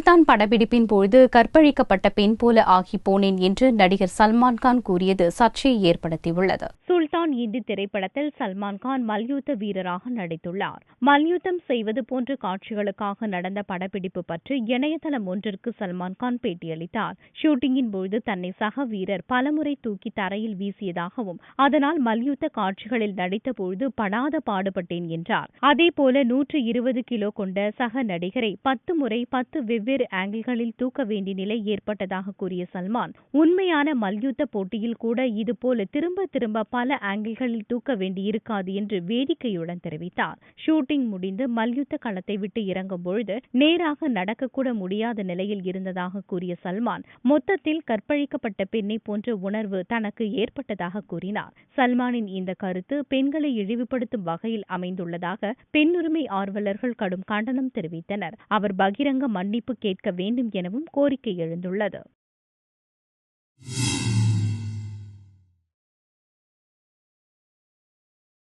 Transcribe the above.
சுல்தான் படப்பிடிப்பின் போது கற்பழிக்கப்பட்ட பெண் போல ஆகி போனேன் என்று நடிகர் சல்மான்கான் கூறியது சர்ச்சையை ஏற்படுத்தியுள்ளது. சுல்தான் இந்தி திரைப்படத்தில் சல்மான்கான் மல்யுத்த வீரராக நடித்துள்ளார். மல்யுத்தம் செய்வது போன்ற காட்சிகளுக்காக நடந்த படப்பிடிப்பு பற்றி இணையதளம் ஒன்றிற்கு சல்மான்கான் பேட்டியளித்தார். ஷூட்டிங்கின் போது தன்னை சக வீரர் பலமுறை தூக்கி தரையில் வீசியதாகவும், அதனால் மல்யுத்த காட்சிகளில் நடித்தபோது படாத பாடுபட்டேன் என்றார். அதேபோல 120 கிலோ கொண்ட சக நடிகரை 10 முறை 10 வெவ்வேறு ஆங்கிள்களில் தூக்க வேண்டிய நிலை ஏற்பட்டதாக கூறிய சல்மான், உண்மையான மல்யுத்த போட்டியில் கூட இதுபோல திரும்ப திரும்ப பல ஆங்கிள்களில் தூக்க வேண்டியிருக்காது என்று வேடிக்கையுடன் தெரிவித்தார். ஷூட்டிங் முடிந்து மல்யுத்த களத்தை விட்டு இறங்கும் பொழுது நேராக நடக்கக்கூட முடியாத நிலையில் இருந்ததாக கூறிய சல்மான், மொத்தத்தில் கற்பழிக்கப்பட்ட பெண்ணை போன்ற உணர்வு தனக்கு ஏற்பட்டதாக கூறினார். சல்மானின் இந்த கருத்து பெண்களை இழிவுபடுத்தும் வகையில் அமைந்துள்ளதாக பெண்ணுரிமை ஆர்வலர்கள் கடும் கண்டனம் தெரிவித்தனர். அவர் பகிரங்க மன்னிப்பு கேட்க வேண்டும் எனவும் கோரிக்கை எழுந்துள்ளது.